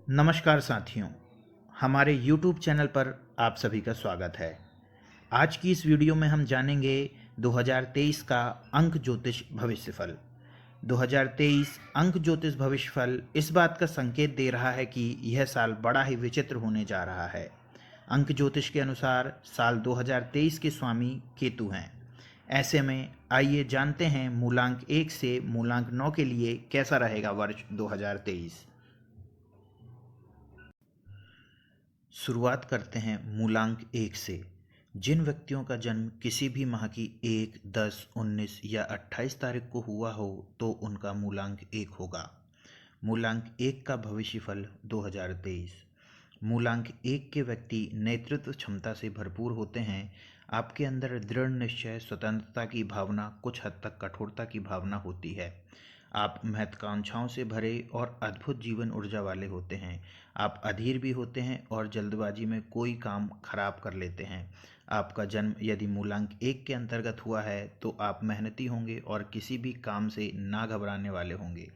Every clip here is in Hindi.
नमस्कार साथियों, हमारे YouTube चैनल पर आप सभी का स्वागत है। आज की इस वीडियो में हम जानेंगे 2023 का अंक ज्योतिष भविष्यफल। 2023 अंक ज्योतिष भविष्यफल इस बात का संकेत दे रहा है कि यह साल बड़ा ही विचित्र होने जा रहा है। अंक ज्योतिष के अनुसार साल 2023 के स्वामी केतु हैं। ऐसे में आइए जानते हैं मूलांक 1 से मूलांक 9 के लिए कैसा रहेगा वर्ष 2023। शुरुआत करते हैं मूलांक 1 से। जिन व्यक्तियों का जन्म किसी भी माह की 1, 10, 19 या 28 तारीख को हुआ हो तो उनका मूलांक 1 होगा। मूलांक 1 का भविष्यफल 2023। मूलांक 1 के व्यक्ति नेतृत्व क्षमता से भरपूर होते हैं। आपके अंदर दृढ़ निश्चय, स्वतंत्रता की भावना, कुछ हद तक कठोरता की भावना होती है। आप महत्वाकांक्षाओं से भरे और अद्भुत जीवन ऊर्जा वाले होते हैं। आप अधीर भी होते हैं और जल्दबाजी में कोई काम खराब कर लेते हैं। आपका जन्म यदि मूलांक 1 के अंतर्गत हुआ है तो आप मेहनती होंगे और किसी भी काम से ना घबराने वाले होंगे।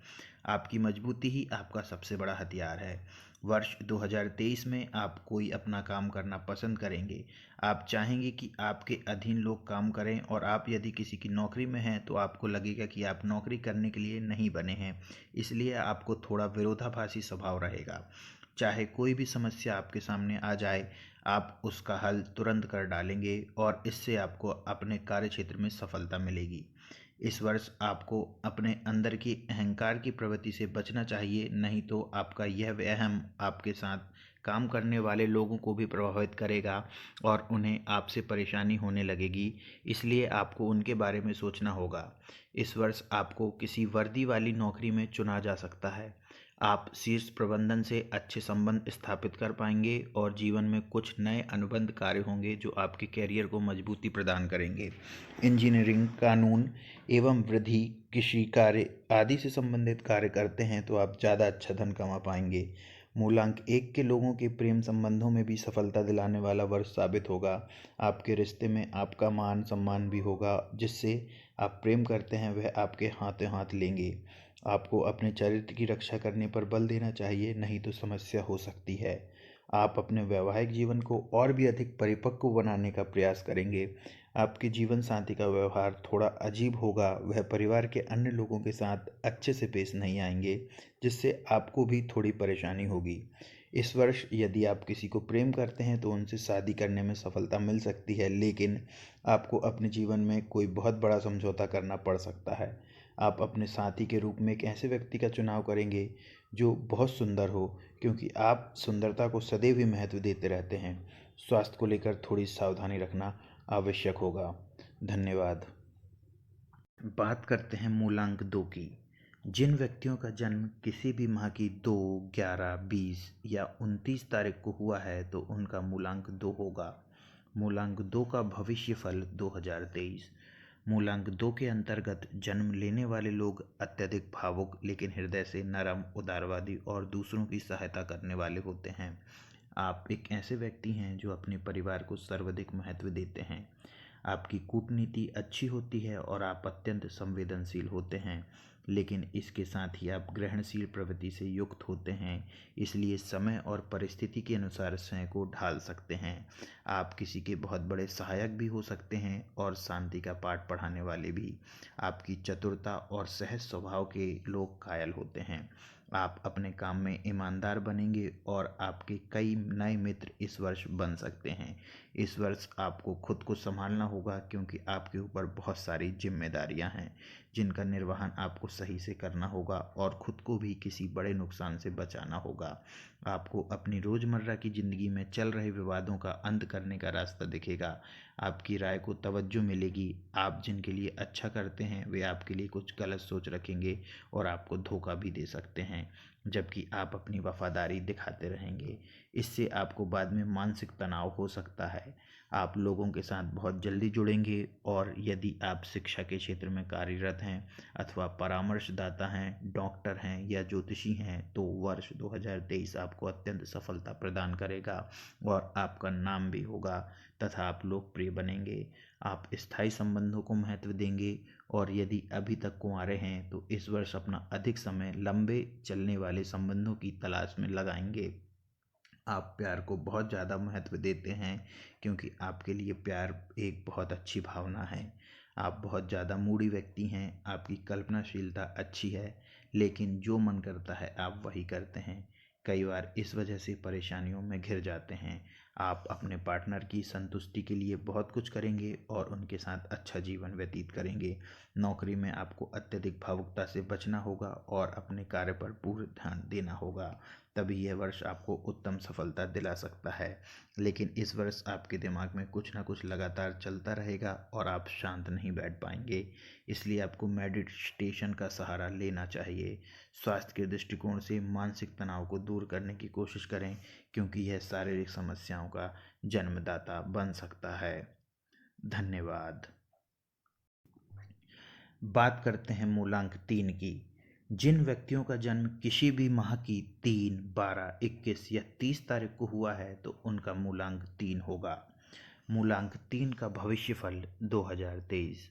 आपकी मजबूती ही आपका सबसे बड़ा हथियार है। वर्ष 2023 में आप कोई अपना काम करना पसंद करेंगे। आप चाहेंगे कि आपके अधीन लोग काम करें और आप यदि किसी की नौकरी में हैं तो आपको लगेगा कि आप नौकरी करने के लिए नहीं बने हैं, इसलिए आपको थोड़ा विरोधाभासी स्वभाव रहेगा। चाहे कोई भी समस्या आपके सामने आ जाए, आप उसका हल तुरंत कर डालेंगे और इससे आपको अपने कार्य क्षेत्र में सफलता मिलेगी। इस वर्ष आपको अपने अंदर की अहंकार की प्रवृत्ति से बचना चाहिए, नहीं तो आपका यह वहम आपके साथ काम करने वाले लोगों को भी प्रभावित करेगा और उन्हें आपसे परेशानी होने लगेगी, इसलिए आपको उनके बारे में सोचना होगा। इस वर्ष आपको किसी वर्दी वाली नौकरी में चुना जा सकता है। आप शीर्ष प्रबंधन से अच्छे संबंध स्थापित कर पाएंगे और जीवन में कुछ नए अनुबंध कार्य होंगे जो आपके कैरियर को मजबूती प्रदान करेंगे। इंजीनियरिंग, कानून एवं वृद्धि, कृषि कार्य आदि से संबंधित कार्य करते हैं तो आप ज़्यादा अच्छा धन कमा पाएंगे। मूलांक 1 के लोगों के प्रेम संबंधों में भी सफलता दिलाने वाला वर्ष साबित होगा। आपके रिश्ते में आपका मान सम्मान भी होगा, जिससे आप प्रेम करते हैं वह आपके हाथों हाथ लेंगे। आपको अपने चरित्र की रक्षा करने पर बल देना चाहिए, नहीं तो समस्या हो सकती है। आप अपने वैवाहिक जीवन को और भी अधिक परिपक्व बनाने का प्रयास करेंगे। आपके जीवन साथी का व्यवहार थोड़ा अजीब होगा, वह परिवार के अन्य लोगों के साथ अच्छे से पेश नहीं आएंगे, जिससे आपको भी थोड़ी परेशानी होगी। इस वर्ष यदि आप किसी को प्रेम करते हैं तो उनसे शादी करने में सफलता मिल सकती है, लेकिन आपको अपने जीवन में कोई बहुत बड़ा समझौता करना पड़ सकता है। आप अपने साथी के रूप में एक ऐसे व्यक्ति का चुनाव करेंगे जो बहुत सुंदर हो, क्योंकि आप सुंदरता को सदैव ही महत्व देते रहते हैं। स्वास्थ्य को लेकर थोड़ी सावधानी रखना आवश्यक होगा। धन्यवाद। बात करते हैं मूलांक 2 की। जिन व्यक्तियों का जन्म किसी भी माह की 2, 11, 20 या 29 तारीख को हुआ है तो उनका मूलांक 2 होगा। मूलांक 2 का भविष्यफल 2023। मूलांक 2 के अंतर्गत जन्म लेने वाले लोग अत्यधिक भावुक लेकिन हृदय से नरम, उदारवादी और दूसरों की सहायता करने वाले होते हैं। आप एक ऐसे व्यक्ति हैं जो अपने परिवार को सर्वाधिक महत्व देते हैं। आपकी कूटनीति अच्छी होती है और आप अत्यंत संवेदनशील होते हैं, लेकिन इसके साथ ही आप ग्रहणशील प्रवृत्ति से युक्त होते हैं, इसलिए समय और परिस्थिति के अनुसार स्वयं को ढाल सकते हैं। आप किसी के बहुत बड़े सहायक भी हो सकते हैं और शांति का पाठ पढ़ाने वाले भी। आपकी चतुरता और सहज स्वभाव के लोग कायल होते हैं। आप अपने काम में ईमानदार बनेंगे और आपके कई नए मित्र इस वर्ष बन सकते हैं। इस वर्ष आपको खुद को संभालना होगा, क्योंकि आपके ऊपर बहुत सारी जिम्मेदारियां हैं जिनका निर्वहन आपको सही से करना होगा और खुद को भी किसी बड़े नुकसान से बचाना होगा। आपको अपनी रोज़मर्रा की ज़िंदगी में चल रहे विवादों का अंत करने का रास्ता दिखेगा। आपकी राय को तवज्जो मिलेगी। आप जिनके लिए अच्छा करते हैं वे आपके लिए कुछ गलत सोच रखेंगे और आपको धोखा भी दे सकते हैं, जबकि आप अपनी वफादारी दिखाते रहेंगे। इससे आपको बाद में मानसिक तनाव हो सकता है। आप लोगों के साथ बहुत जल्दी जुड़ेंगे और यदि आप शिक्षा के क्षेत्र में कार्यरत हैं अथवा परामर्शदाता हैं, डॉक्टर हैं या ज्योतिषी हैं तो वर्ष 2023 आपको अत्यंत सफलता प्रदान करेगा और आपका नाम भी होगा तथा आप लोकप्रिय बनेंगे। आप स्थायी संबंधों को महत्व देंगे और यदि अभी तक कुंवारे हैं तो इस वर्ष अपना अधिक समय लंबे चलने वाले संबंधों की तलाश में लगाएंगे। आप प्यार को बहुत ज़्यादा महत्व देते हैं क्योंकि आपके लिए प्यार एक बहुत अच्छी भावना है। आप बहुत ज़्यादा मूडी व्यक्ति हैं, आपकी कल्पनाशीलता अच्छी है, लेकिन जो मन करता है आप वही करते हैं। कई बार इस वजह से परेशानियों में घिर जाते हैं। आप अपने पार्टनर की संतुष्टि के लिए बहुत कुछ करेंगे और उनके साथ अच्छा जीवन व्यतीत करेंगे। नौकरी में आपको अत्यधिक भावुकता से बचना होगा और अपने कार्य पर पूर्ण ध्यान देना होगा, तभी यह वर्ष आपको उत्तम सफलता दिला सकता है। लेकिन इस वर्ष आपके दिमाग में कुछ ना कुछ लगातार चलता रहेगा और आप शांत नहीं बैठ पाएंगे, इसलिए आपको मेडिटेशन का सहारा लेना चाहिए। स्वास्थ्य के दृष्टिकोण से मानसिक तनाव को दूर करने की कोशिश करें क्योंकि यह शारीरिक समस्याओं का जन्मदाता बन सकता है। धन्यवाद। बात करते हैं मूलांक 3 की। जिन व्यक्तियों का जन्म किसी भी माह की 3, 12, 21 या 30 तारीख को हुआ है तो उनका मूलांक 3 होगा। मूलांक 3 का भविष्यफल 2023।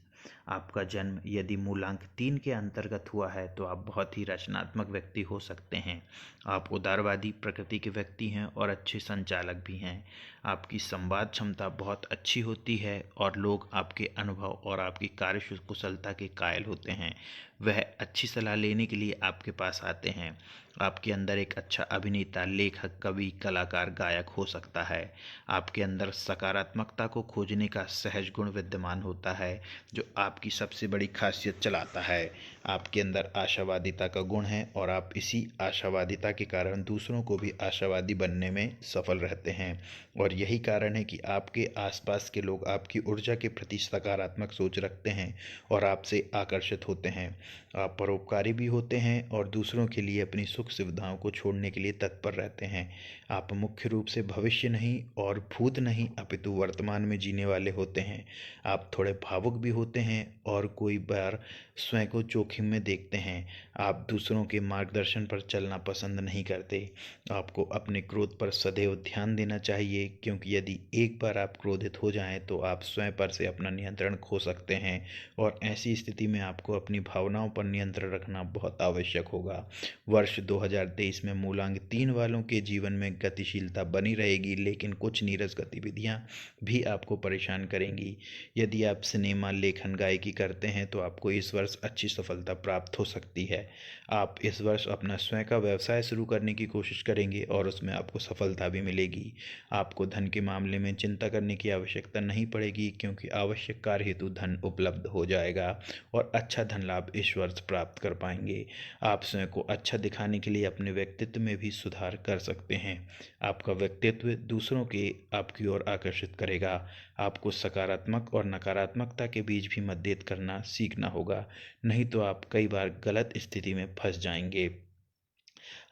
आपका जन्म यदि मूलांक 3 के अंतर्गत हुआ है तो आप बहुत ही रचनात्मक व्यक्ति हो सकते हैं। आप उदारवादी प्रकृति के व्यक्ति हैं और अच्छे संचालक भी हैं। आपकी संवाद क्षमता बहुत अच्छी होती है और लोग आपके अनुभव और आपकी कार्य कुशलता के कायल होते हैं। वह अच्छी सलाह लेने के लिए आपके पास आते हैं। आपके अंदर एक अच्छा अभिनेता, लेखक, कवि, कलाकार, गायक हो सकता है। आपके अंदर सकारात्मकता को खोजने का सहज गुण विद्यमान होता है जो आपकी सबसे बड़ी खासियत चलाता है। आपके अंदर आशावादिता का गुण है और आप इसी आशावादिता के कारण दूसरों को भी आशावादी बनने में सफल रहते हैं और यही कारण है कि आपके आसपास के लोग आपकी ऊर्जा के प्रति सकारात्मक सोच रखते हैं और आपसे आकर्षित होते हैं। आप परोपकारी भी होते हैं और दूसरों के लिए अपनी सुख सुविधाओं को छोड़ने के लिए तत्पर रहते हैं। आप मुख्य रूप से भविष्य नहीं और भूत नहीं अपितु वर्तमान में जीने वाले होते हैं। आप थोड़े भावुक भी होते हैं और कोई बार स्वयं को जोखिम में देखते हैं। आप दूसरों के मार्गदर्शन पर चलना पसंद नहीं करते। आपको अपने क्रोध पर सदैव ध्यान देना चाहिए क्योंकि यदि एक बार आप क्रोधित हो जाएं तो आप स्वयं पर से अपना नियंत्रण खो सकते हैं और ऐसी स्थिति में आपको अपनी भावनाओं पर नियंत्रण रखना बहुत आवश्यक होगा। वर्ष 2023 में मूलांक 3 वालों के जीवन में गतिशीलता बनी रहेगी, लेकिन कुछ नीरस गतिविधियां भी आपको परेशान करेंगी। यदि आप सिनेमा, लेखन, गायकी करते हैं तो आपको इस वर्ष अच्छी सफलता प्राप्त हो सकती है। आप इस वर्ष अपना स्वयं का व्यवसाय शुरू करने की कोशिश करेंगे और उसमें आपको सफलता भी मिलेगी। आपको धन के मामले में चिंता करने की आवश्यकता नहीं पड़ेगी क्योंकि आवश्यक कार्य हेतु धन उपलब्ध हो जाएगा और अच्छा धन लाभ इस वर्ष प्राप्त कर पाएंगे। आप स्वयं को अच्छा दिखाने के लिए अपने व्यक्तित्व में भी सुधार कर सकते हैं। आपका व्यक्तित्व दूसरों के आपकी ओर आकर्षित करेगा। आपको सकारात्मक और नकारात्मकता के बीच भी मतभेद करना सीखना होगा, नहीं तो आप कई बार गलत स्थिति में फंस जाएंगे।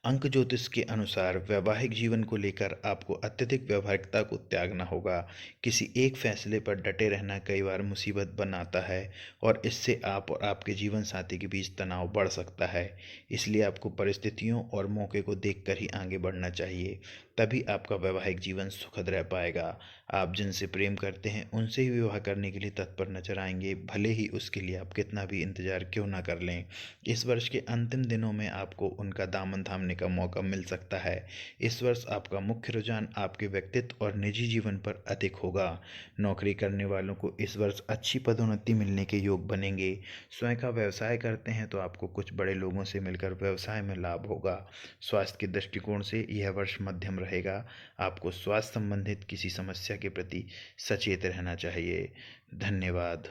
अंक ज्योतिष के अनुसार वैवाहिक जीवन को लेकर आपको अत्यधिक व्यावहारिकता को त्यागना होगा। किसी एक फैसले पर डटे रहना कई बार मुसीबत बनाता है और इससे आप और आपके जीवन साथी के बीच तनाव बढ़ सकता है। इसलिए आपको परिस्थितियों और मौके को देखकर ही आगे बढ़ना चाहिए, तभी आपका वैवाहिक जीवन सुखद रह पाएगा। आप जिनसे प्रेम करते हैं उनसे ही विवाह करने के लिए तत्पर नजर आएंगे, भले ही उसके लिए आप कितना भी इंतजार क्यों ना कर लें। इस वर्ष के अंतिम दिनों में आपको उनका दामन थामने का मौका मिल सकता है। इस वर्ष आपका मुख्य रुझान आपके व्यक्तित्व और निजी जीवन पर अधिक होगा। नौकरी करने वालों को इस वर्ष अच्छी पदोन्नति मिलने के योग बनेंगे। स्वयं का व्यवसाय करते हैं तो आपको कुछ बड़े लोगों से मिलकर व्यवसाय में लाभ होगा। स्वास्थ्य के दृष्टिकोण से यह वर्ष मध्यम रहेगा। आपको स्वास्थ्य संबंधित किसी समस्या के प्रति सचेत रहना चाहिए। धन्यवाद।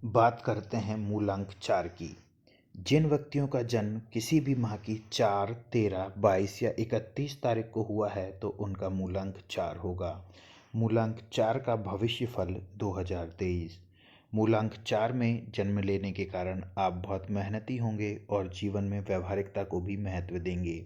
बात करते हैं मूलांक 4 की। जिन व्यक्तियों का जन्म किसी भी माह की 4, 13, 22 या 31 तारीख को हुआ है तो उनका मूलांक 4 होगा। मूलांक 4 का भविष्य फल 2023। मूलांक 4 में जन्म लेने के कारण आप बहुत मेहनती होंगे और जीवन में व्यावहारिकता को भी महत्व देंगे।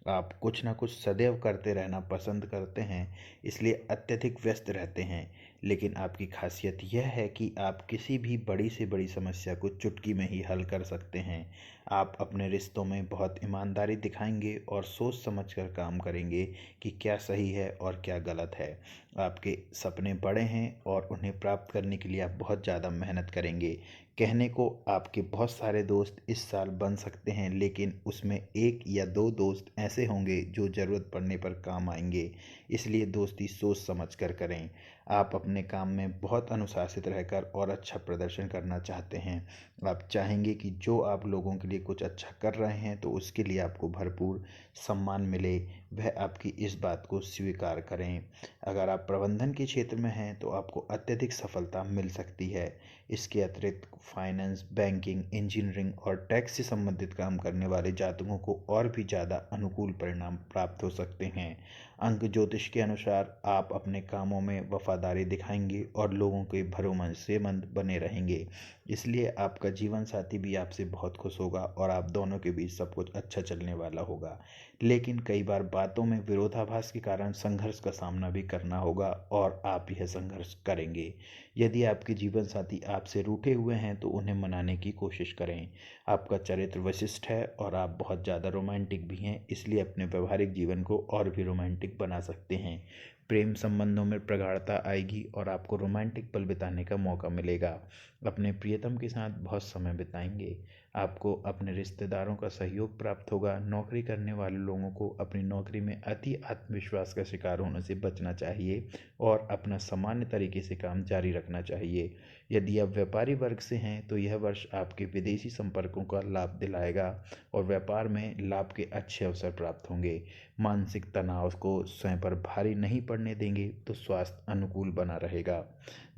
आप कुछ ना कुछ सदैव करते रहना पसंद करते हैं, इसलिए अत्यधिक व्यस्त रहते हैं, लेकिन आपकी खासियत यह है कि आप किसी भी बड़ी से बड़ी समस्या को चुटकी में ही हल कर सकते हैं। आप अपने रिश्तों में बहुत ईमानदारी दिखाएंगे और सोच समझकर काम करेंगे कि क्या सही है और क्या गलत है। आपके सपने बड़े हैं और उन्हें प्राप्त करने के लिए आप बहुत ज़्यादा मेहनत करेंगे। कहने को आपके बहुत सारे दोस्त इस साल बन सकते हैं, लेकिन उसमें 1 या 2 दोस्त ऐसे होंगे जो ज़रूरत पड़ने पर काम आएंगे। इसलिए दोस्ती सोच समझ कर करें। आप अपने काम में बहुत अनुशासित रहकर और अच्छा प्रदर्शन करना चाहते हैं। आप चाहेंगे कि जो आप लोगों के लिए कुछ अच्छा कर रहे हैं तो उसके लिए आपको भरपूर सम्मान मिले। वह आपकी इस बात को स्वीकार करें। अगर आप प्रबंधन के क्षेत्र में हैं तो आपको अत्यधिक सफलता मिल सकती है। इसके अतिरिक्त फाइनेंस, बैंकिंग, इंजीनियरिंग और टैक्स से संबंधित काम करने वाले जातकों को और भी ज़्यादा अनुकूल परिणाम प्राप्त हो सकते हैं। अंक ज्योतिष के अनुसार आप अपने कामों में वफादारी दिखाएंगे और लोगों के भरोसेमंद बने रहेंगे। इसलिए आपका जीवन साथी भी आपसे बहुत खुश होगा और आप दोनों के बीच सब कुछ अच्छा चलने वाला होगा। लेकिन कई बार बातों में विरोधाभास के कारण संघर्ष का सामना भी करना होगा और आप यह संघर्ष करेंगे। यदि आपके जीवन साथी आपसे रूठे हुए हैं तो उन्हें मनाने की कोशिश करें। आपका चरित्र विशिष्ट है और आप बहुत ज़्यादा रोमांटिक भी हैं, इसलिए अपने व्यवहारिक जीवन को और भी रोमांटिक बना सकते हैं। प्रेम संबंधों में प्रगाढ़ता आएगी और आपको रोमांटिक पल बिताने का मौका मिलेगा। अपने प्रियतम के साथ बहुत समय बिताएंगे। आपको अपने रिश्तेदारों का सहयोग प्राप्त होगा। नौकरी करने वाले लोगों को अपनी नौकरी में अति आत्मविश्वास का शिकार होने से बचना चाहिए और अपना सामान्य तरीके से काम जारी रखना चाहिए। यदि आप व्यापारी वर्ग से हैं तो यह वर्ष आपके विदेशी संपर्कों का लाभ दिलाएगा और व्यापार में लाभ के अच्छे अवसर प्राप्त होंगे। मानसिक तनाव को स्वयं पर भारी नहीं पड़ने देंगे तो स्वास्थ्य अनुकूल बना रहेगा।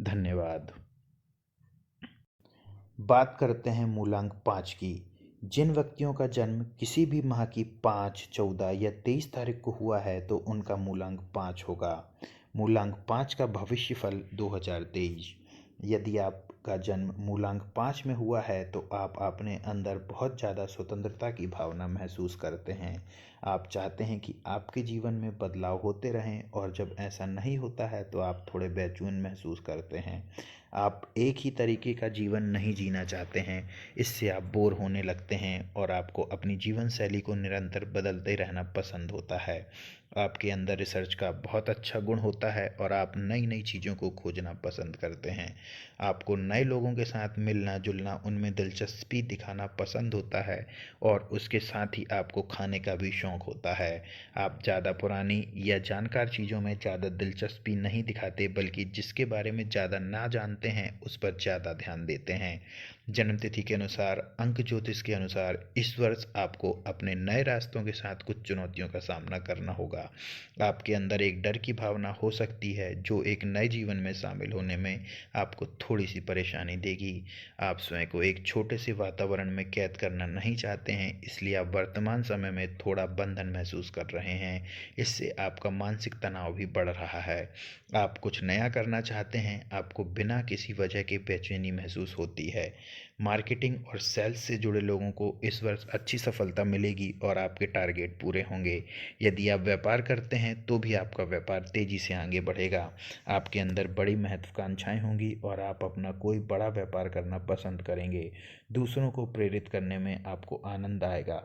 धन्यवाद। बात करते हैं मूलांक 5 की। जिन व्यक्तियों का जन्म किसी भी माह की 5, 14 या 23 तारीख को हुआ है तो उनका मूलांक 5 होगा। मूलांक 5 का भविष्य फल 2023। यदि आपका जन्म मूलांक 5 में हुआ है तो आप अपने अंदर बहुत ज़्यादा स्वतंत्रता की भावना महसूस करते हैं। आप चाहते हैं कि आपके जीवन में बदलाव होते रहें और जब ऐसा नहीं होता है तो आप थोड़े बेचैन महसूस करते हैं। आप एक ही तरीके का जीवन नहीं जीना चाहते हैं, इससे आप बोर होने लगते हैं और आपको अपनी जीवन शैली को निरंतर बदलते रहना पसंद होता है। आपके अंदर रिसर्च का बहुत अच्छा गुण होता है और आप नई नई चीज़ों को खोजना पसंद करते हैं। आपको नए लोगों के साथ मिलना जुलना, उनमें दिलचस्पी दिखाना पसंद होता है और उसके साथ ही आपको खाने का भी शौक़ होता है। आप ज़्यादा पुरानी या जानकार चीज़ों में ज़्यादा दिलचस्पी नहीं दिखाते, बल्कि जिसके बारे में ज़्यादा ना जानते हैं उस पर ज़्यादा ध्यान देते हैं। जन्म तिथि के अनुसार, अंक ज्योतिष के अनुसार इस वर्ष आपको अपने नए रास्तों के साथ कुछ चुनौतियों का सामना करना होगा। आपके अंदर एक डर की भावना हो सकती है जो एक नए जीवन में शामिल होने में आपको थोड़ी सी परेशानी देगी। आप स्वयं को एक छोटे से वातावरण में कैद करना नहीं चाहते हैं, इसलिए आप वर्तमान समय में थोड़ा बंधन महसूस कर रहे हैं। इससे आपका मानसिक तनाव भी बढ़ रहा है। आप कुछ नया करना चाहते हैं, आपको बिना किसी वजह के बेचैनी महसूस होती है। मार्केटिंग और सेल्स से जुड़े लोगों को इस वर्ष अच्छी सफलता मिलेगी और आपके टारगेट पूरे होंगे। यदि आप व्यापार करते हैं तो भी आपका व्यापार तेजी से आगे बढ़ेगा। आपके अंदर बड़ी महत्वाकांक्षाएं होंगी और आप अपना कोई बड़ा व्यापार करना पसंद करेंगे। दूसरों को प्रेरित करने में आपको आनंद आएगा।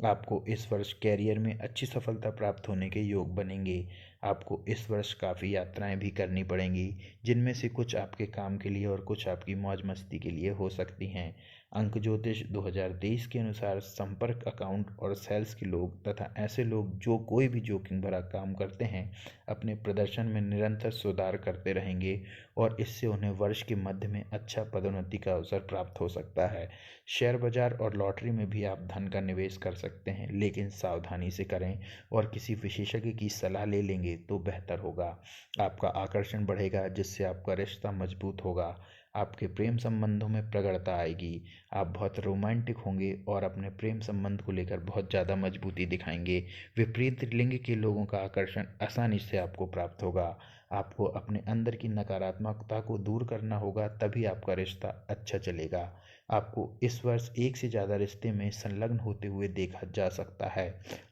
आपको इस वर्ष कैरियर में अच्छी सफलता प्राप्त होने के योग बनेंगे। आपको इस वर्ष काफ़ी यात्राएं भी करनी पड़ेंगी, जिनमें से कुछ आपके काम के लिए और कुछ आपकी मौज मस्ती के लिए हो सकती हैं। अंक ज्योतिष 2023 के अनुसार संपर्क, अकाउंट और सेल्स के लोग तथा ऐसे लोग जो कोई भी जोखिम भरा काम करते हैं अपने प्रदर्शन में निरंतर सुधार करते रहेंगे और इससे उन्हें वर्ष के मध्य में अच्छा पदोन्नति का अवसर प्राप्त हो सकता है। शेयर बाजार और लॉटरी में भी आप धन का निवेश कर सकते हैं, लेकिन सावधानी से करें और किसी विशेषज्ञ की सलाह ले लेंगे तो बेहतर होगा। आपका आकर्षण बढ़ेगा जिससे आपका रिश्ता मजबूत होगा। आपके प्रेम संबंधों में प्रगाढ़ता आएगी। आप बहुत रोमांटिक होंगे और अपने प्रेम संबंध को लेकर बहुत ज़्यादा मजबूती दिखाएंगे। विपरीत लिंग के लोगों का आकर्षण आसानी से आपको प्राप्त होगा। आपको अपने अंदर की नकारात्मकता को दूर करना होगा, तभी आपका रिश्ता अच्छा चलेगा। आपको इस वर्ष एक से ज़्यादा रिश्ते में संलग्न होते हुए देखा जा सकता है।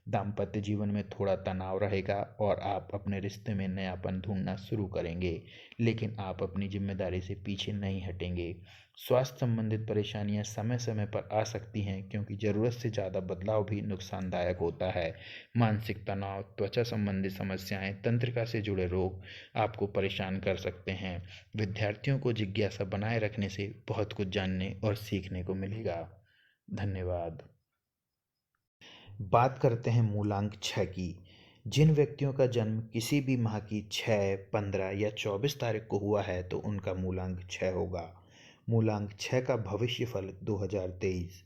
दाम्पत्य जीवन में थोड़ा तनाव रहेगा और आप अपने रिश्ते में नयापन ढूंढना शुरू करेंगे, लेकिन आप अपनी जिम्मेदारी से पीछे नहीं हटेंगे। स्वास्थ्य संबंधित परेशानियां समय समय पर आ सकती हैं, क्योंकि ज़रूरत से ज़्यादा बदलाव भी नुकसानदायक होता है। मानसिक तनाव, त्वचा संबंधी समस्याएं, तंत्रिका से जुड़े रोग आपको परेशान कर सकते हैं। विद्यार्थियों को जिज्ञासा बनाए रखने से बहुत कुछ जानने और सीखने को मिलेगा। धन्यवाद। बात करते हैं मूलांक 6 की। जिन व्यक्तियों का जन्म किसी भी माह की 6, 15 या 24 तारीख को हुआ है तो उनका मूलांक 6 होगा। मूलांक 6 का भविष्य फल 2023।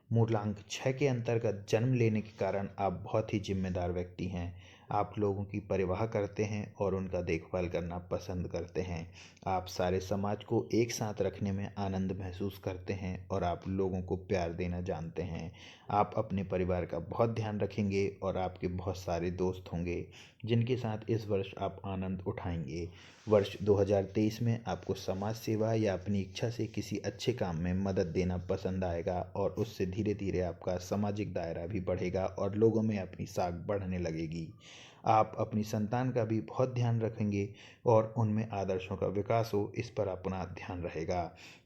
मूलांक 6 के अंतर्गत जन्म लेने के कारण आप बहुत ही जिम्मेदार व्यक्ति हैं। आप लोगों की परवाह करते हैं और उनका देखभाल करना पसंद करते हैं। आप सारे समाज को एक साथ रखने में आनंद महसूस करते हैं और आप लोगों को प्यार देना जानते हैं। आप अपने परिवार का बहुत ध्यान रखेंगे और आपके बहुत सारे दोस्त होंगे जिनके साथ इस वर्ष आप आनंद उठाएंगे। वर्ष 2023 में आपको समाज सेवा या अपनी इच्छा से किसी अच्छे काम में मदद देना पसंद आएगा और उससे धीरे धीरे आपका सामाजिक दायरा भी बढ़ेगा और लोगों में अपनी साख बढ़ने लगेगी। आप अपनी संतान का भी बहुत ध्यान रखेंगे और उनमें आदर्शों का विकास हो, इस पर अपना ध्यान रहेगा।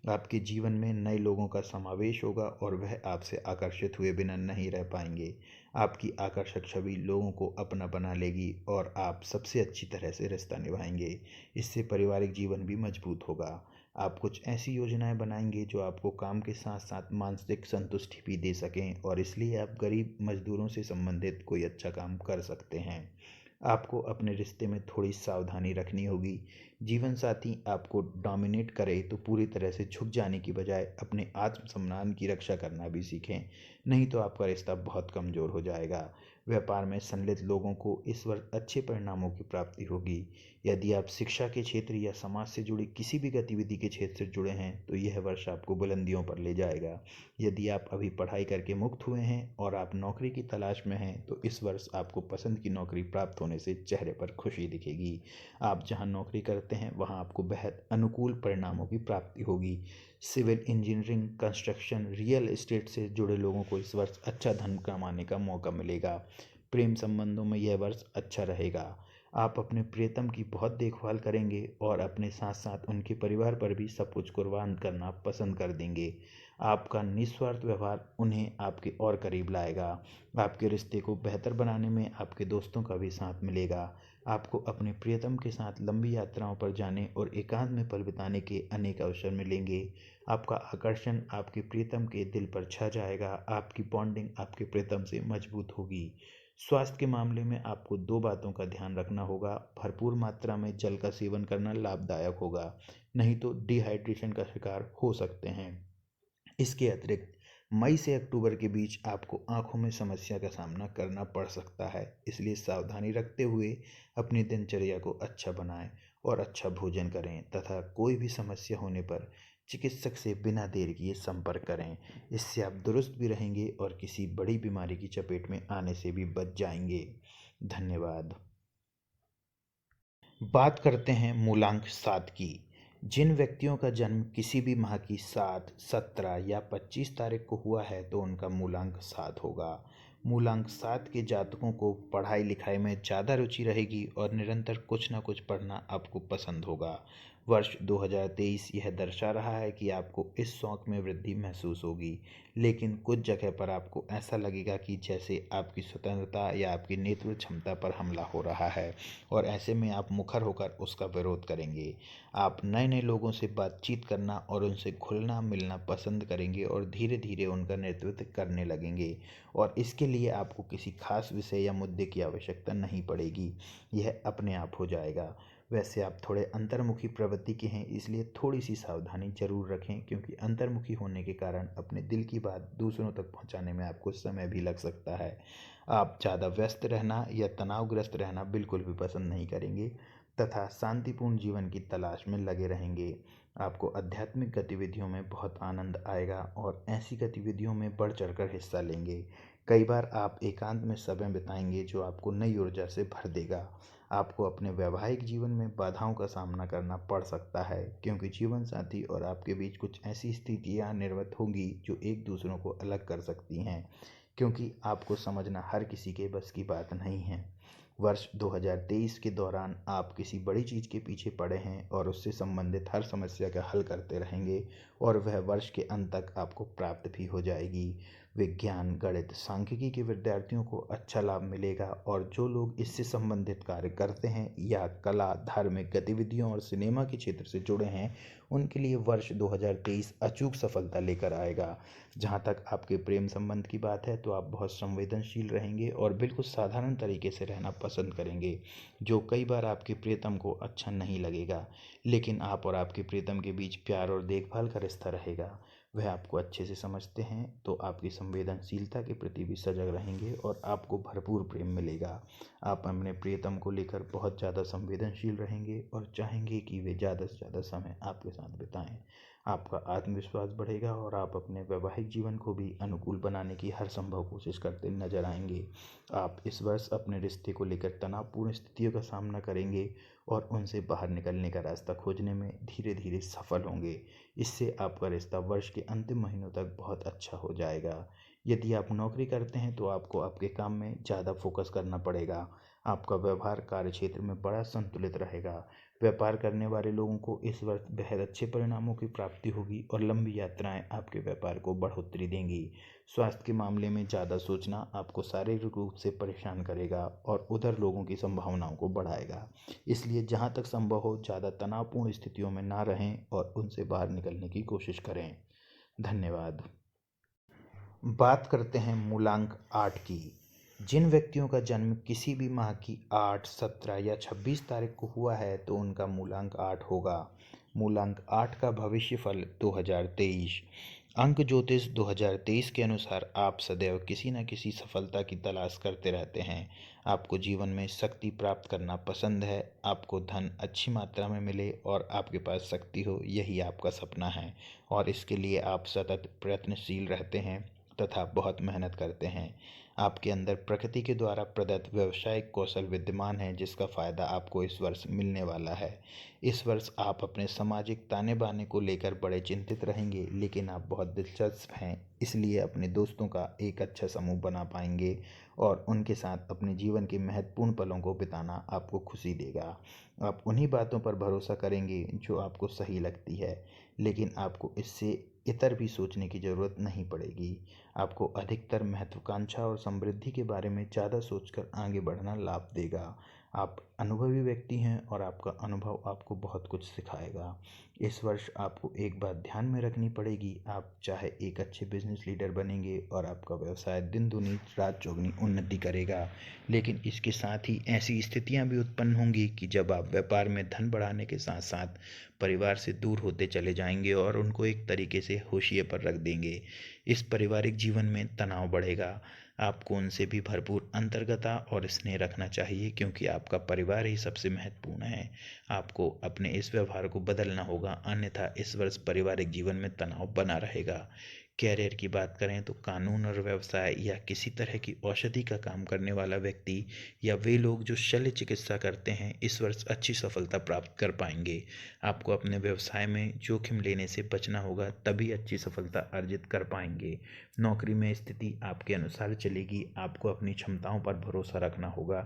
आपके जीवन में नए लोगों का समावेश होगा और वह आपसे आकर्षित हुए बिना नहीं रह पाएंगे। आपकी आकर्षक छवि लोगों को अपना बना लेगी और आप सबसे अच्छी तरह से रिश्ता निभाएंगे। इससे पारिवारिक जीवन भी मजबूत होगा। आप कुछ ऐसी योजनाएं बनाएंगे जो आपको काम के साथ साथ मानसिक संतुष्टि भी दे सकें और इसलिए आप गरीब मजदूरों से संबंधित कोई अच्छा काम कर सकते हैं। आपको अपने रिश्ते में थोड़ी सावधानी रखनी होगी। जीवन साथी आपको डोमिनेट करे तो पूरी तरह से झुक जाने की बजाय अपने आत्मसम्मान की रक्षा करना भी सीखें, नहीं तो आपका रिश्ता बहुत कमज़ोर हो जाएगा। व्यापार में संलिप्त लोगों को इस वर्ष अच्छे परिणामों की प्राप्ति होगी। यदि आप शिक्षा के क्षेत्र या समाज से जुड़ी किसी भी गतिविधि के क्षेत्र से जुड़े हैं तो यह वर्ष आपको बुलंदियों पर ले जाएगा। यदि आप अभी पढ़ाई करके मुक्त हुए हैं और आप नौकरी की तलाश में हैं तो इस वर्ष आपको पसंद की नौकरी प्राप्त होने से चेहरे पर खुशी दिखेगी। आप जहां नौकरी करते हैं वहां आपको बेहद अनुकूल परिणामों की प्राप्ति होगी। Civil engineering, construction, real estate से जुड़े लोगों को इस वर्ष अच्छा धन कमाने का मौका मिलेगा। प्रेम संबंधों में यह वर्ष अच्छा रहेगा। आप अपने प्रियतम की बहुत देखभाल करेंगे और अपने साथ साथ उनके परिवार पर भी सब कुछ कुर्बान करना पसंद कर देंगे। आपका निस्वार्थ व्यवहार उन्हें आपके और करीब लाएगा। आपके रिश्ते को बेहतर बनाने में आपके दोस्तों का भी साथ मिलेगा। आपको अपने प्रियतम के साथ लंबी यात्राओं पर जाने और एकांत में पल बिताने के अनेक अवसर मिलेंगे। आपका आकर्षण आपके प्रियतम के दिल पर छा जाएगा। आपकी बॉन्डिंग आपके प्रियतम से मजबूत होगी। स्वास्थ्य के मामले में आपको दो बातों का ध्यान रखना होगा। भरपूर मात्रा में जल का सेवन करना लाभदायक होगा, नहीं तो डिहाइड्रेशन का शिकार हो सकते हैं। इसके अतिरिक्त मई से अक्टूबर के बीच आपको आंखों में समस्या का सामना करना पड़ सकता है, इसलिए सावधानी रखते हुए अपनी दिनचर्या को अच्छा बनाएं और अच्छा भोजन करें तथा कोई भी समस्या होने पर चिकित्सक से बिना देर किए संपर्क करें। इससे आप दुरुस्त भी रहेंगे और किसी बड़ी बीमारी की चपेट में आने से भी बच जाएंगे। धन्यवाद। बात करते हैं मूलांक 7 की। जिन व्यक्तियों का जन्म किसी भी माह की 7, 17 या 25 तारीख को हुआ है तो उनका मूलांक 7 होगा। मूलांक 7 के जातकों को पढ़ाई लिखाई में ज़्यादा रुचि रहेगी और निरंतर कुछ ना कुछ पढ़ना आपको पसंद होगा। वर्ष 2023 यह दर्शा रहा है कि आपको इस शौक में वृद्धि महसूस होगी, लेकिन कुछ जगह पर आपको ऐसा लगेगा कि जैसे आपकी स्वतंत्रता या आपकी नेतृत्व क्षमता पर हमला हो रहा है और ऐसे में आप मुखर होकर उसका विरोध करेंगे। आप नए नए लोगों से बातचीत करना और उनसे घुलना मिलना पसंद करेंगे और धीरे धीरे उनका नेतृत्व करने लगेंगे और इसके लिए आपको किसी खास विषय या मुद्दे की आवश्यकता नहीं पड़ेगी, यह अपने आप हो जाएगा। वैसे आप थोड़े अंतर्मुखी प्रवृत्ति के हैं, इसलिए थोड़ी सी सावधानी जरूर रखें, क्योंकि अंतर्मुखी होने के कारण अपने दिल की बात दूसरों तक पहुंचाने में आपको समय भी लग सकता है। आप ज़्यादा व्यस्त रहना या तनावग्रस्त रहना बिल्कुल भी पसंद नहीं करेंगे तथा शांतिपूर्ण जीवन की तलाश में लगे रहेंगे। आपको आध्यात्मिक गतिविधियों में बहुत आनंद आएगा और ऐसी गतिविधियों में बढ़ चढ़कर हिस्सा लेंगे। कई बार आप एकांत में समय बिताएंगे जो आपको नई ऊर्जा से भर देगा। आपको अपने वैवाहिक जीवन में बाधाओं का सामना करना पड़ सकता है, क्योंकि जीवन साथी और आपके बीच कुछ ऐसी स्थितियां निर्मित होंगी जो एक दूसरों को अलग कर सकती हैं, क्योंकि आपको समझना हर किसी के बस की बात नहीं है। वर्ष 2023 के दौरान आप किसी बड़ी चीज़ के पीछे पड़े हैं और उससे संबंधित हर समस्या का हल करते रहेंगे और वह वर्ष के अंत तक आपको प्राप्त भी हो जाएगी। विज्ञान, गणित, सांख्यिकी के विद्यार्थियों को अच्छा लाभ मिलेगा और जो लोग इससे संबंधित कार्य करते हैं या कला, धार्मिक गतिविधियों और सिनेमा के क्षेत्र से जुड़े हैं, उनके लिए वर्ष 2023 अचूक सफलता लेकर आएगा। जहाँ तक आपके प्रेम संबंध की बात है तो आप बहुत संवेदनशील रहेंगे और बिल्कुल साधारण तरीके से रहना पसंद करेंगे, जो कई बार आपके प्रियतम को अच्छा नहीं लगेगा। लेकिन आप और आपके प्रियतम के बीच प्यार और देखभाल का रिश्ता रहेगा। वह आपको अच्छे से समझते हैं तो आपकी संवेदनशीलता के प्रति भी सजग रहेंगे और आपको भरपूर प्रेम मिलेगा। आप अपने प्रियतम को लेकर बहुत ज़्यादा संवेदनशील रहेंगे और चाहेंगे कि वे ज़्यादा से ज़्यादा समय आपके साथ बिताएं। आपका आत्मविश्वास बढ़ेगा और आप अपने वैवाहिक जीवन को भी अनुकूल बनाने की हर संभव कोशिश करते नजर आएंगे। आप इस वर्ष अपने रिश्ते को लेकर तनावपूर्ण स्थितियों का सामना करेंगे और उनसे बाहर निकलने का रास्ता खोजने में धीरे धीरे सफल होंगे। इससे आपका रिश्ता वर्ष के अंतिम महीनों तक बहुत अच्छा हो जाएगा। यदि आप नौकरी करते हैं तो आपको आपके काम में ज़्यादा फोकस करना पड़ेगा। आपका व्यवहार कार्य क्षेत्र में बड़ा संतुलित रहेगा। व्यापार करने वाले लोगों को इस वर्ष बेहद अच्छे परिणामों की प्राप्ति होगी और लंबी यात्राएं आपके व्यापार को बढ़ोतरी देंगी। स्वास्थ्य के मामले में ज़्यादा सोचना आपको शारीरिक रूप से परेशान करेगा और उधर लोगों की संभावनाओं को बढ़ाएगा। इसलिए जहाँ तक संभव हो ज़्यादा तनावपूर्ण स्थितियों में ना रहें और उनसे बाहर निकलने की कोशिश करें। धन्यवाद। बात करते हैं मूलांक 8 की। जिन व्यक्तियों का जन्म किसी भी माह की 8, 17 या 26 तारीख को हुआ है तो उनका मूलांक 8 होगा। मूलांक 8 का भविष्यफल 2023। अंक ज्योतिष 2023 के अनुसार आप सदैव किसी न किसी सफलता की तलाश करते रहते हैं। आपको जीवन में शक्ति प्राप्त करना पसंद है। आपको धन अच्छी मात्रा में मिले और आपके पास शक्ति हो, यही आपका सपना है और इसके लिए आप सतत प्रयत्नशील रहते हैं तथा बहुत मेहनत करते हैं। आपके अंदर प्रकृति के द्वारा प्रदत्त व्यावसायिक कौशल विद्यमान है, जिसका फायदा आपको इस वर्ष मिलने वाला है। इस वर्ष आप अपने सामाजिक ताने बाने को लेकर बड़े चिंतित रहेंगे, लेकिन आप बहुत दिलचस्प हैं, इसलिए अपने दोस्तों का एक अच्छा समूह बना पाएंगे और उनके साथ अपने जीवन के महत्वपूर्ण पलों को बिताना आपको खुशी देगा। आप उन्हीं बातों पर भरोसा करेंगे जो आपको सही लगती है, लेकिन आपको इससे इतर भी सोचने की ज़रूरत नहीं पड़ेगी। आपको अधिकतर महत्वाकांक्षा और समृद्धि के बारे में ज़्यादा सोचकर आगे बढ़ना लाभ देगा। आप अनुभवी व्यक्ति हैं और आपका अनुभव आपको बहुत कुछ सिखाएगा। इस वर्ष आपको एक बात ध्यान में रखनी पड़ेगी, आप चाहे एक अच्छे बिजनेस लीडर बनेंगे और आपका व्यवसाय दिन दूनी रात चौगुनी उन्नति करेगा, लेकिन इसके साथ ही ऐसी स्थितियां भी उत्पन्न होंगी कि जब आप व्यापार में धन बढ़ाने के साथ साथ परिवार से दूर होते चले जाएंगे और उनको एक तरीके से होशिये पर रख देंगे। इस पारिवारिक जीवन में तनाव बढ़ेगा। आपको उनसे भी भरपूर अंतर्गता और स्नेह रखना चाहिए, क्योंकि आपका परिवार ही सबसे महत्वपूर्ण है। आपको अपने इस व्यवहार को बदलना होगा, अन्यथा इस वर्ष पारिवारिक जीवन में तनाव बना रहेगा। कैरियर की बात करें तो कानून और व्यवसाय या किसी तरह की औषधि का काम करने वाला व्यक्ति या वे लोग जो शल्य चिकित्सा करते हैं, इस वर्ष अच्छी सफलता प्राप्त कर पाएंगे। आपको अपने व्यवसाय में जोखिम लेने से बचना होगा, तभी अच्छी सफलता अर्जित कर पाएंगे। नौकरी में स्थिति आपके अनुसार चलेगी। आपको अपनी क्षमताओं पर भरोसा रखना होगा,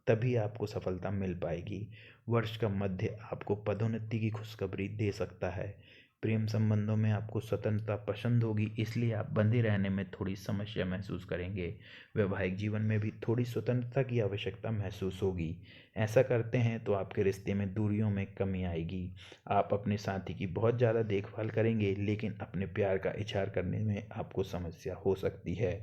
तभी आपको सफलता मिल पाएगी। वर्ष का मध्य आपको पदोन्नति की खुशखबरी दे सकता है। प्रेम संबंधों में आपको स्वतंत्रता पसंद होगी, इसलिए आप बंधे रहने में थोड़ी समस्या महसूस करेंगे। वैवाहिक जीवन में भी थोड़ी स्वतंत्रता की आवश्यकता महसूस होगी। ऐसा करते हैं तो आपके रिश्ते में दूरियों में कमी आएगी। आप अपने साथी की बहुत ज़्यादा देखभाल करेंगे, लेकिन अपने प्यार का इजहार करने में आपको समस्या हो सकती है।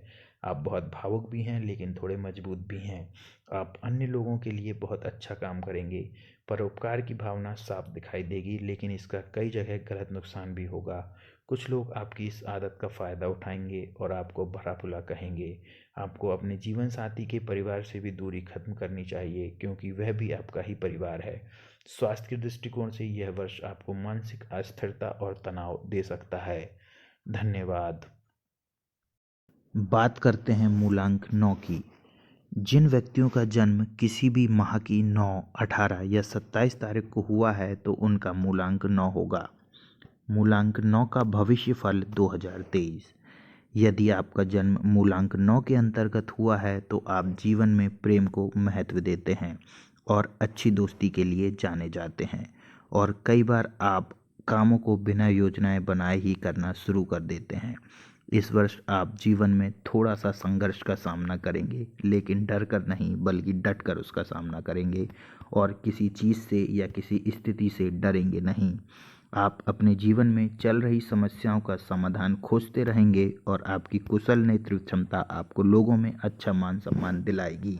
आप बहुत भावुक भी हैं, लेकिन थोड़े मजबूत भी हैं। आप अन्य लोगों के लिए बहुत अच्छा काम करेंगे। परोपकार की भावना साफ दिखाई देगी, लेकिन इसका कई जगह गलत नुकसान भी होगा। कुछ लोग आपकी इस आदत का फ़ायदा उठाएंगे और आपको भला बुरा कहेंगे। आपको अपने जीवन साथी के परिवार से भी दूरी खत्म करनी चाहिए, क्योंकि वह भी आपका ही परिवार है। स्वास्थ्य के दृष्टिकोण से यह वर्ष आपको मानसिक अस्थिरता और तनाव दे सकता है। धन्यवाद। बात करते हैं मूलांक 9 की। जिन व्यक्तियों का जन्म किसी भी माह की 9, 18 या 27 तारीख को हुआ है तो उनका मूलांक 9 होगा। मूलांक 9 का भविष्य फल 2023। यदि आपका जन्म मूलांक 9 के अंतर्गत हुआ है तो आप जीवन में प्रेम को महत्व देते हैं और अच्छी दोस्ती के लिए जाने जाते हैं और कई बार आप कामों को बिना योजनाएं बनाए ही करना शुरू कर देते हैं। इस वर्ष आप जीवन में थोड़ा सा संघर्ष का सामना करेंगे, लेकिन डर कर नहीं बल्कि डट कर उसका सामना करेंगे और किसी चीज़ से या किसी स्थिति से डरेंगे नहीं। आप अपने जीवन में चल रही समस्याओं का समाधान खोजते रहेंगे और आपकी कुशल नेतृत्व क्षमता आपको लोगों में अच्छा मान सम्मान दिलाएगी।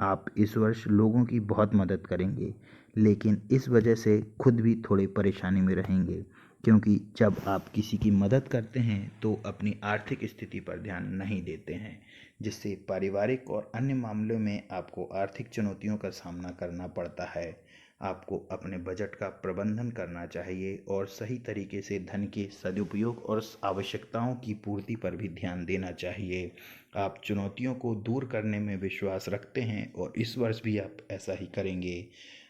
आप इस वर्ष लोगों की बहुत मदद करेंगे, लेकिन इस वजह से खुद भी थोड़ी परेशानी में रहेंगे, क्योंकि जब आप किसी की मदद करते हैं तो अपनी आर्थिक स्थिति पर ध्यान नहीं देते हैं, जिससे पारिवारिक और अन्य मामलों में आपको आर्थिक चुनौतियों का सामना करना पड़ता है। आपको अपने बजट का प्रबंधन करना चाहिए और सही तरीके से धन के सदुपयोग और आवश्यकताओं की पूर्ति पर भी ध्यान देना चाहिए। आप चुनौतियों को दूर करने में विश्वास रखते हैं और इस वर्ष भी आप ऐसा ही करेंगे।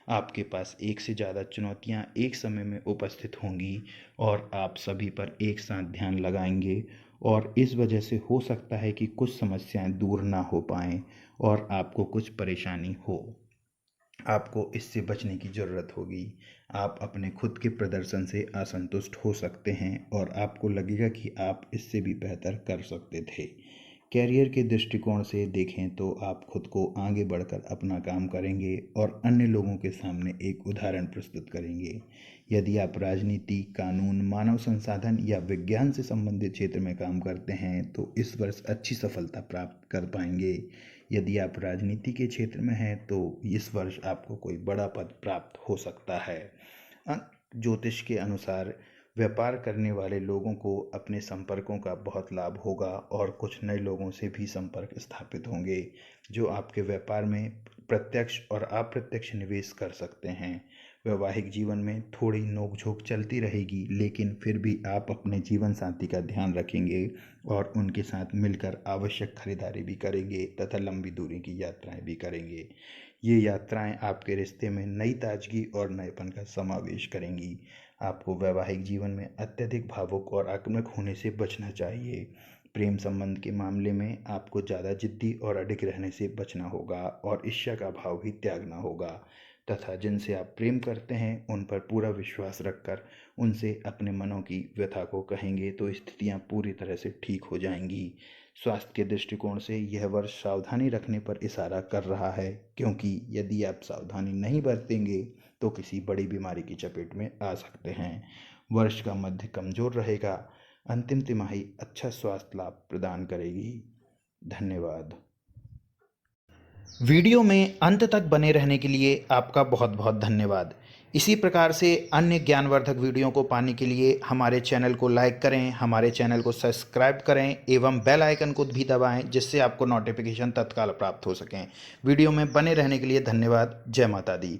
आपके पास एक से ज़्यादा चुनौतियां एक समय में उपस्थित होंगी और आप सभी पर एक साथ ध्यान लगाएंगे और इस वजह से हो सकता है कि कुछ समस्याएं दूर ना हो पाएं और आपको कुछ परेशानी हो। आपको इससे बचने की ज़रूरत होगी। आप अपने खुद के प्रदर्शन से असंतुष्ट हो सकते हैं और आपको लगेगा कि आप इससे भी बेहतर कर सकते थे। कैरियर के दृष्टिकोण से देखें तो आप खुद को आगे बढ़कर अपना काम करेंगे और अन्य लोगों के सामने एक उदाहरण प्रस्तुत करेंगे। यदि आप राजनीति, कानून, मानव संसाधन या विज्ञान से संबंधित क्षेत्र में काम करते हैं तो इस वर्ष अच्छी सफलता प्राप्त कर पाएंगे। यदि आप राजनीति के क्षेत्र में हैं तो इस वर्ष आपको कोई बड़ा पद प्राप्त हो सकता है। ज्योतिष के अनुसार व्यापार करने वाले लोगों को अपने संपर्कों का बहुत लाभ होगा और कुछ नए लोगों से भी संपर्क स्थापित होंगे जो आपके व्यापार में प्रत्यक्ष और अप्रत्यक्ष निवेश कर सकते हैं। वैवाहिक जीवन में थोड़ी नोकझोंक चलती रहेगी, लेकिन फिर भी आप अपने जीवन साथी का ध्यान रखेंगे और उनके साथ मिलकर आवश्यक खरीदारी भी करेंगे तथा लंबी दूरी की यात्राएं भी करेंगे। ये यात्राएं आपके रिश्ते में नई ताजगी और नएपन का समावेश करेंगी। आपको वैवाहिक जीवन में अत्यधिक भावुक और आक्रामक होने से बचना चाहिए। प्रेम संबंध के मामले में आपको ज़्यादा जिद्दी और अडिग रहने से बचना होगा और ईर्ष्या का भाव भी त्यागना होगा तथा जिनसे आप प्रेम करते हैं उन पर पूरा विश्वास रखकर उनसे अपने मनों की व्यथा को कहेंगे तो स्थितियां पूरी तरह से ठीक हो जाएंगी। स्वास्थ्य के दृष्टिकोण से यह वर्ष सावधानी रखने पर इशारा कर रहा है, क्योंकि यदि आप सावधानी नहीं बरतेंगे तो किसी बड़ी बीमारी की चपेट में आ सकते हैं। वर्ष का मध्य कमजोर रहेगा। अंतिम तिमाही अच्छा स्वास्थ्य लाभ प्रदान करेगी। धन्यवाद। वीडियो में अंत तक बने रहने के लिए आपका बहुत बहुत धन्यवाद। इसी प्रकार से अन्य ज्ञानवर्धक वीडियो को पाने के लिए हमारे चैनल को लाइक करें, हमारे चैनल को सब्सक्राइब करें एवं बेल आइकन को भी दबाएं, जिससे आपको नोटिफिकेशन तत्काल प्राप्त हो सकें। वीडियो में बने रहने के लिए धन्यवाद। जय माता दी।